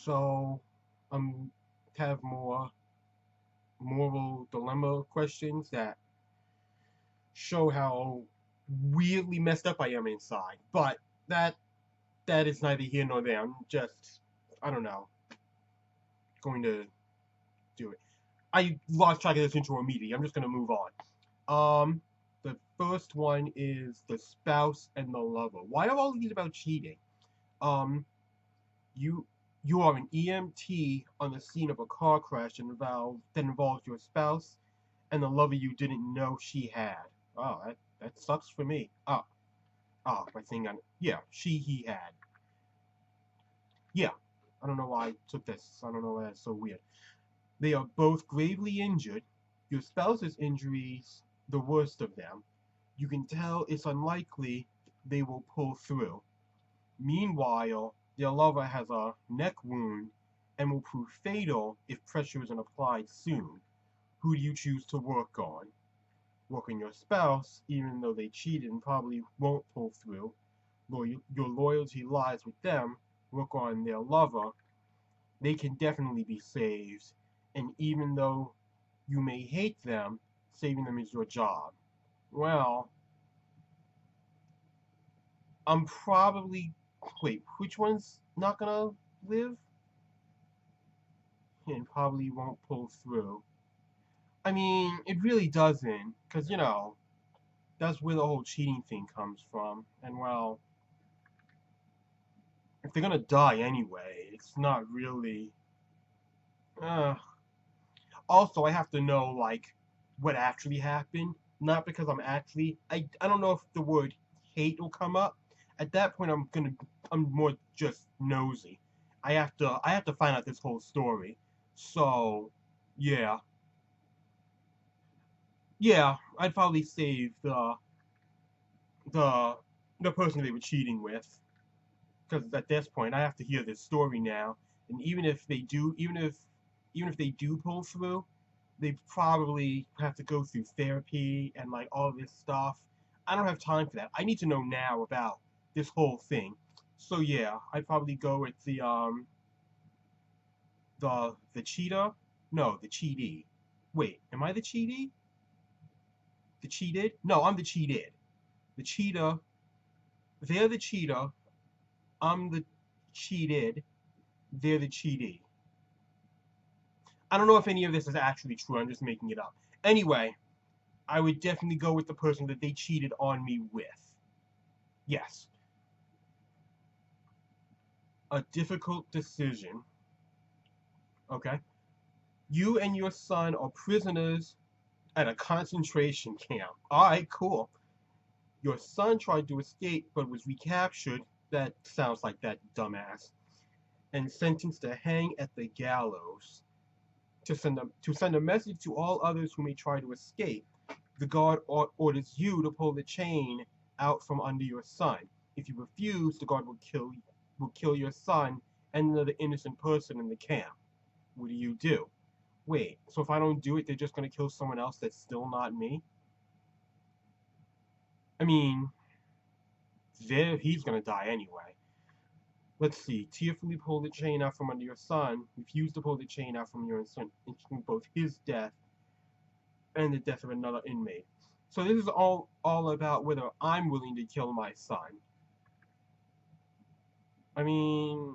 So, have more moral dilemma questions that show how weirdly messed up I am inside. But that that is neither here nor there. I'm just, I don't know, going to do it. I lost track of this intro immediately. I'm just going to move on. The first one is the spouse and the lover. Why are all these about cheating? Um, you you are an EMT on the scene of a car crash that involves your spouse and the lover you didn't know she had. Oh, that sucks for me. My thing on yeah, he had. Yeah, I don't know why I took this. I don't know why that's so weird. They are both gravely injured. Your spouse's injuries, the worst of them. You can tell it's unlikely they will pull through. Meanwhile, their lover has a neck wound and will prove fatal if pressure isn't applied soon. Who do you choose to work on? Work on your spouse, even though they cheated and probably won't pull through. Your loyalty lies with them. Work on their lover. They can definitely be saved. And even though you may hate them, saving them is your job. Well, I'm probably. Wait, which one's not gonna live? And probably won't pull through. I mean, it really doesn't, because, that's where the whole cheating thing comes from. And, well, if they're gonna die anyway, it's not really. Uh, Also, I have to know, like, what actually happened. Not because I'm actually. I don't know if the word hate will come up. At that point, I'm more just nosy. I have to find out this whole story. So, yeah. Yeah, I'd probably save the the person they were cheating with, because at this point I have to hear this story now, and even if they do pull through, they probably have to go through therapy and like all this stuff. I don't have time for that. I need to know now about this whole thing. So yeah, I'd probably go with the cheetah. No, the cheatee. Wait, am I the cheatee? The cheated? No, I'm the cheated. The cheetah. They're the cheetah. I'm the cheated. They're the cheatee. I don't know if any of this is actually true. I'm just making it up. Anyway, I would definitely go with the person that they cheated on me with. Yes. A difficult decision. Okay. You and your son are prisoners at a concentration camp. Alright, cool. Your son tried to escape but was recaptured. That sounds like that dumbass. And sentenced to hang at the gallows. To send a message to all others who may try to escape. The guard orders you to pull the chain out from under your son. If you refuse, the guard will kill your son and another innocent person in the camp. What do you do? Wait, so if I don't do it, they're just gonna kill someone else that's still not me? I mean, he's gonna die anyway. Let's see. Tearfully pull the chain out from under your son. Refuse to pull the chain out from your son, ensuring both his death and the death of another inmate. So this is all about whether I'm willing to kill my son. I mean,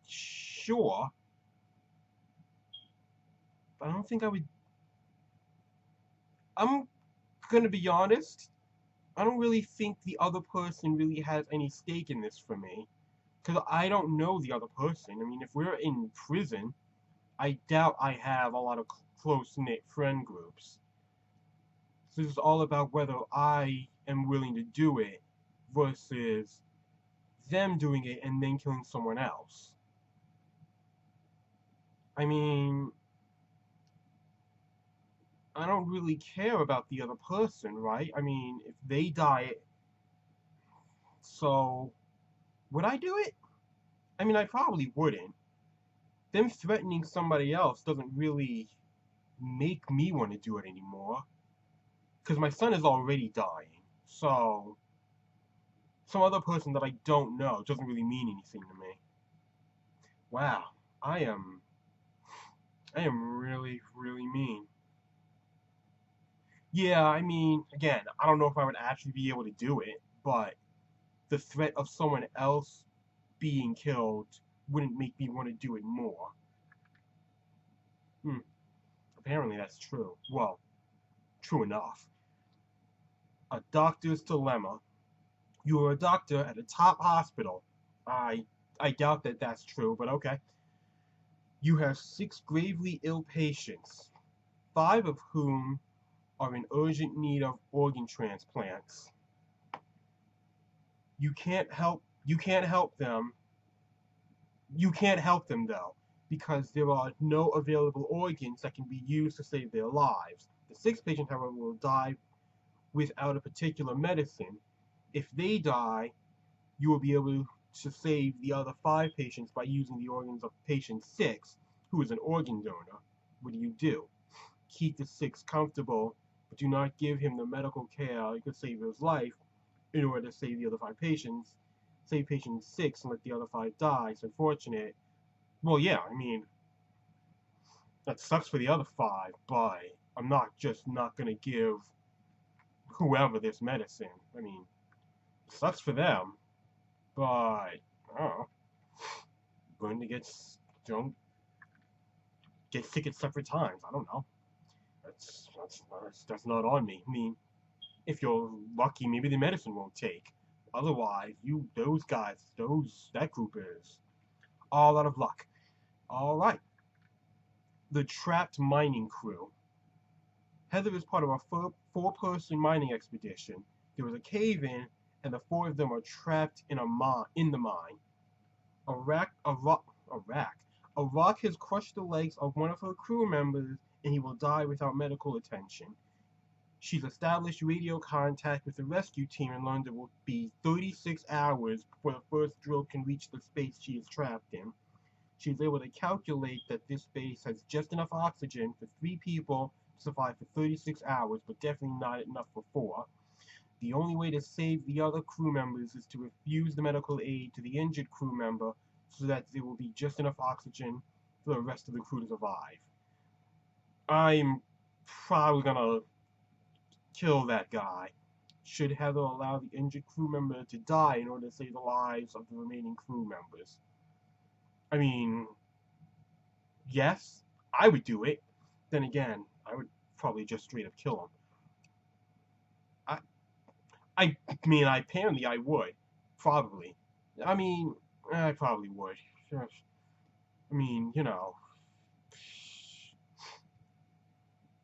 sure, but I don't think I would. I'm gonna be honest. I don't really think the other person really has any stake in this for me, because I don't know the other person. I mean, if we're in prison, I doubt I have a lot of close knit friend groups. So this is all about whether I am willing to do it versus them doing it and then killing someone else. I mean, I don't really care about the other person, right? I mean, if they die, so would I do it? I mean, I probably wouldn't. Them threatening somebody else doesn't really make me want to do it anymore. Because my son is already dying. So, some other person that I don't know doesn't really mean anything to me. Wow, I am I am really, really mean. Yeah, I mean, again, I don't know if I would actually be able to do it, but the threat of someone else being killed wouldn't make me want to do it more. Hmm, apparently that's true. Well, true enough. A doctor's dilemma. You are a doctor at a top hospital. I I doubt that that's true, but okay. You have six gravely ill patients, five of whom are in urgent need of organ transplants. You can't help them. You can't help them though, because there are no available organs that can be used to save their lives. The sixth patient, however, will die without a particular medicine. If they die, you will be able to save the other five patients by using the organs of patient six, who is an organ donor. What do? Keep the six comfortable, but do not give him the medical care that could save his life in order to save the other five patients. Save patient six and let the other five die. It's unfortunate. Well, yeah, I mean, that sucks for the other five, but I'm not gonna give whoever this medicine. I mean, it sucks for them, but I don't know, going to don't get sick at separate times. I don't know. That's not on me. I mean, if you're lucky, maybe the medicine won't take. Otherwise, those guys, that group is all out of luck. All right, the trapped mining crew. Heather is part of a four-person mining expedition. There was a cave-in, and the four of them are trapped in the mine. A rack. A rock has crushed the legs of one of her crew members, and he will die without medical attention. She's established radio contact with the rescue team and learned it will be 36 hours before the first drill can reach the space she is trapped in. She's able to calculate that this space has just enough oxygen for three people to survive for 36 hours, but definitely not enough for four. The only way to save the other crew members is to refuse the medical aid to the injured crew member so that there will be just enough oxygen for the rest of the crew to survive. I'm probably gonna kill that guy. Should Heather allow the injured crew member to die in order to save the lives of the remaining crew members? I mean, yes, I would do it. Then again, I would probably just straight up kill him. I, I mean, apparently I would, probably. I mean, I probably would. I mean,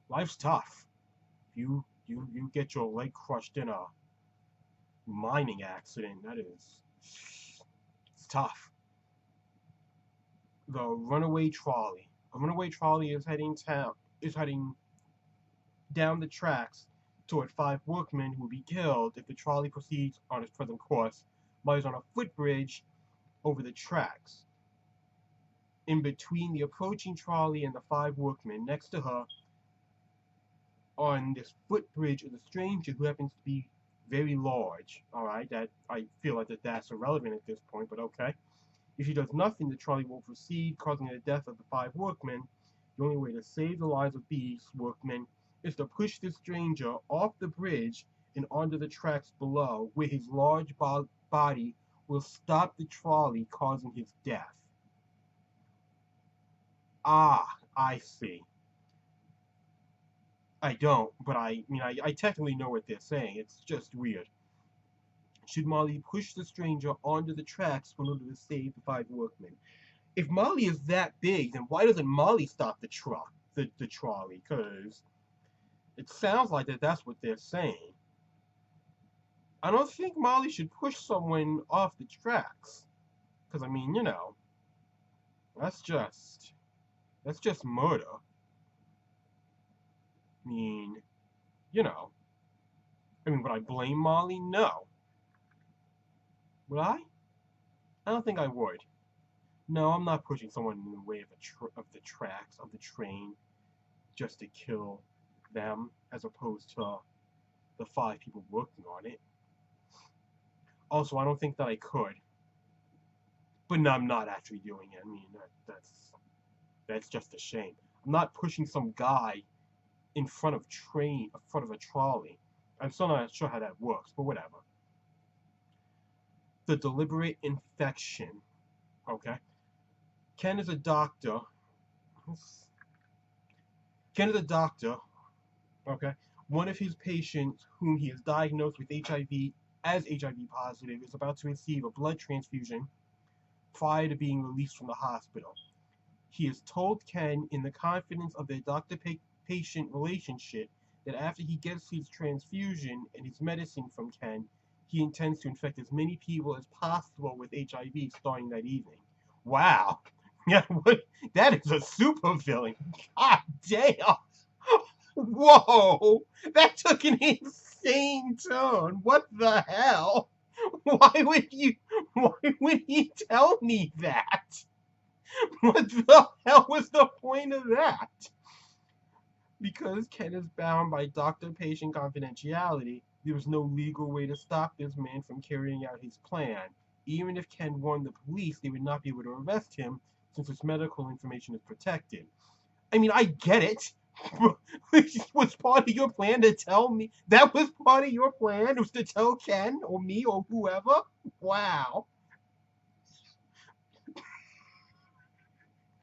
life's tough. You get your leg crushed in a mining accident. It's tough. The runaway trolley. A runaway trolley is heading down the tracks toward five workmen who will be killed if the trolley proceeds on its present course. Molly is on a footbridge over the tracks. In between the approaching trolley and the five workmen, next to her on this footbridge is a stranger who happens to be very large. All right, that I feel like that's irrelevant at this point, but okay. If she does nothing, the trolley will proceed, causing the death of the five workmen. The only way to save the lives of these workmen is to push the stranger off the bridge and onto the tracks below, where his large body will stop the trolley, causing his death. Ah, I see. I don't, but I technically know what they're saying. It's just weird. Should Molly push the stranger onto the tracks in order to save the five workmen? If Molly is that big, then why doesn't Molly stop the trolley? Because it sounds like that's what they're saying. I don't think Molly should push someone off the tracks. Because I mean, that's just that's just murder. I mean, you know. I mean, would I blame Molly? No. Would I? I don't think I would. No, I'm not pushing someone in the way of the tracks of the train just to kill them, as opposed to the five people working on it. Also, I don't think that I could. But no, I'm not actually doing it. I mean, that's just a shame. I'm not pushing some guy in front of a trolley. I'm still not sure how that works, but whatever. The deliberate infection. Okay. Ken is a doctor. Ken is a doctor. Okay. One of his patients, whom he has diagnosed with HIV as HIV positive, is about to receive a blood transfusion prior to being released from the hospital. He has told Ken, in the confidence of their doctor-patient relationship, that after he gets his transfusion and his medicine from Ken, he intends to infect as many people as possible with HIV starting that evening. Wow. Yeah, that is a super villain. God damn. Whoa. That took an insane turn. What the hell? Why would he tell me that? What the hell was the point of that? Because Ken is bound by doctor-patient confidentiality, there was no legal way to stop this man from carrying out his plan. Even if Ken warned the police, they would not be able to arrest him since his medical information is protected. I mean, I get it. Was part of your plan to tell me? That was part of your plan? Was to tell Ken or me or whoever? Wow.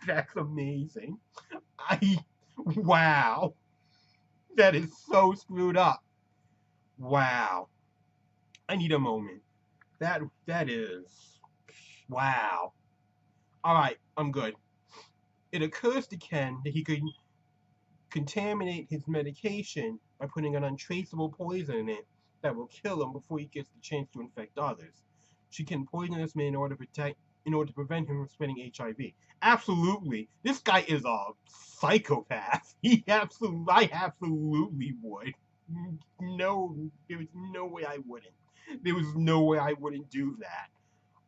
That's amazing. Wow. That is so screwed up. Wow. I need a moment. That is, wow. All right, I'm good. It occurs to Ken that he could contaminate his medication by putting an untraceable poison in it that will kill him before he gets the chance to infect others. She can poison this man in order to prevent him from spreading HIV. Absolutely, this guy is a psychopath. I absolutely would. No, there was no way I wouldn't. There was no way I wouldn't do that.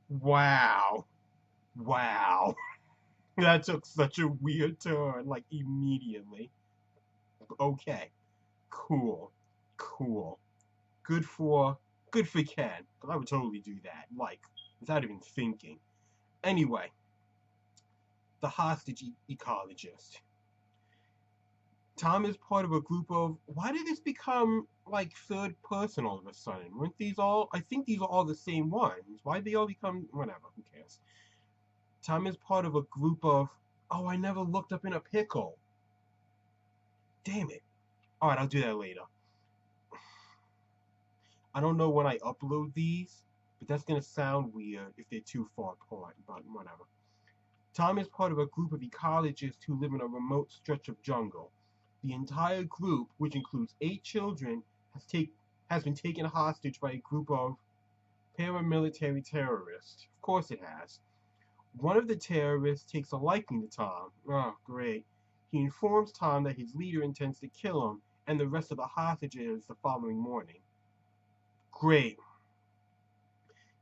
Wow. Wow. That took such a weird turn, like, immediately. Okay. Cool. Cool. Good for Ken. Because I would totally do that, like, without even thinking. Anyway, the hostage ecologist. Tom is part of a group of. Why did this become like third person all of a sudden? Weren't these all? I think these are all the same ones. Why did they all become? Whatever. Who cares? Tom is part of a group of. Oh, I never looked up in a pickle. Damn it. All right, I'll do that later. I don't know when I upload these, but that's gonna sound weird if they're too far apart. But whatever. Tom is part of a group of ecologists who live in a remote stretch of jungle. The entire group, which includes 8 children, has been taken hostage by a group of paramilitary terrorists. Of course it has. One of the terrorists takes a liking to Tom. Oh, great. He informs Tom that his leader intends to kill him and the rest of the hostages the following morning. Great.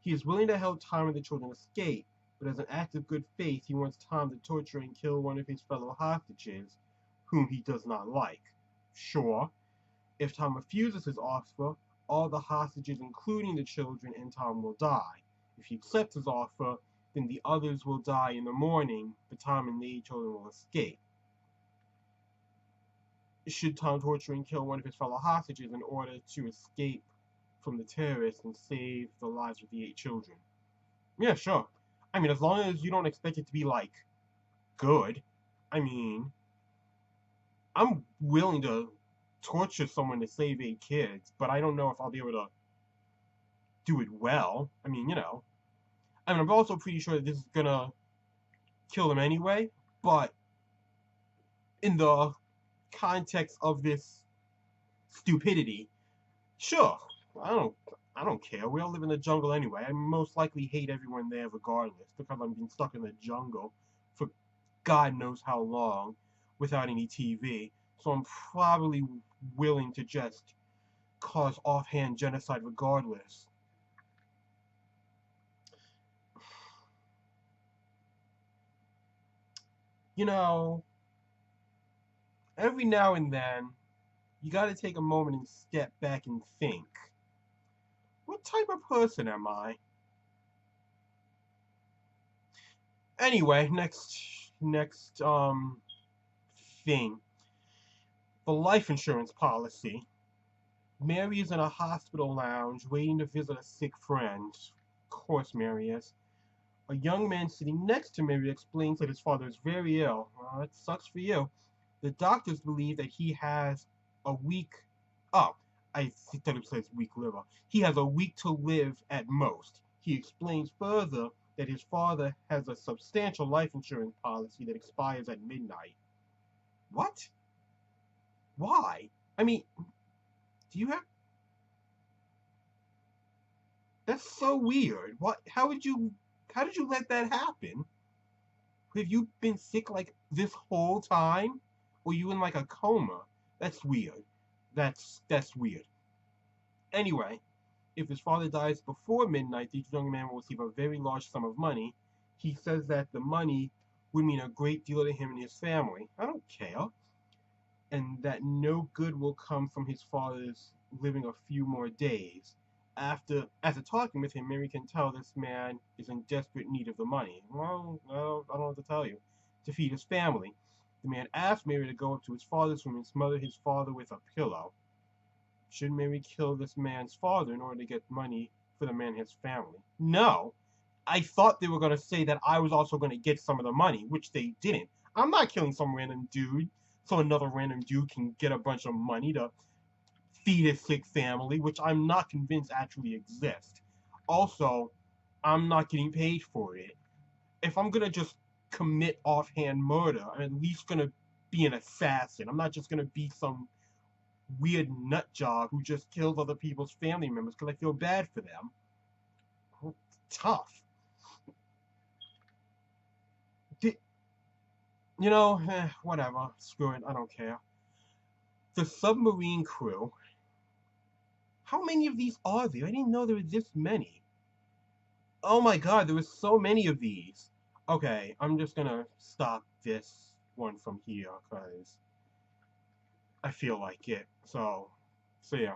He is willing to help Tom and the children escape, but as an act of good faith, he wants Tom to torture and kill one of his fellow hostages, whom he does not like. Sure. If Tom refuses his offer, all the hostages, including the children and Tom, will die. If he accepts his offer, then the others will die in the morning, but Tom and the 8 children will escape. Should Tom torture and kill one of his fellow hostages in order to escape from the terrorists and save the lives of the 8 children? Yeah, sure. I mean, as long as you don't expect it to be, like, good. I mean, I'm willing to torture someone to save 8 kids, but I don't know if I'll be able to do it well. I mean, I'm also pretty sure that this is gonna kill them anyway, but in the context of this stupidity, sure. I don't care. We all live in the jungle anyway. I most likely hate everyone there regardless because I'm being stuck in the jungle for God knows how long without any TV. So I'm probably willing to just cause offhand genocide regardless. Every now and then, you gotta take a moment and step back and think. What type of person am I? Anyway, next thing. The life insurance policy. Mary is in a hospital lounge waiting to visit a sick friend. Of course Mary is. A young man sitting next to Mary explains that his father is very ill. Well, it sucks for you. The doctors believe that he has a week. Oh, I thought it says weak liver. He has a week to live at most. He explains further that his father has a substantial life insurance policy that expires at midnight. What? Why? I mean, do you have? That's so weird. What? How would you? How did you let that happen? Have you been sick like this whole time? Or you in like a coma? That's weird. That's weird. Anyway, if his father dies before midnight, the young man will receive a very large sum of money. He says that the money would mean a great deal to him and his family. I don't care. And that no good will come from his father's living a few more days. After talking with him, Mary can tell this man is in desperate need of the money. Well, I don't know what to tell you. To feed his family. The man asks Mary to go up to his father's room and smother his father with a pillow. Should Mary kill this man's father in order to get money for the man and his family? No. I thought they were going to say that I was also going to get some of the money, which they didn't. I'm not killing some random dude so another random dude can get a bunch of money to feed his sick family, which I'm not convinced actually exists. Also, I'm not getting paid for it. If I'm gonna just commit offhand murder, I'm at least gonna be an assassin. I'm not just gonna be some weird nut job who just kills other people's family members because I feel bad for them. Tough. Whatever. Screw it. I don't care. The submarine crew. How many of these are there? I didn't know there were this many. Oh my god, there was so many of these. Okay, I'm just gonna stop this one from here because I feel like it. So, see ya.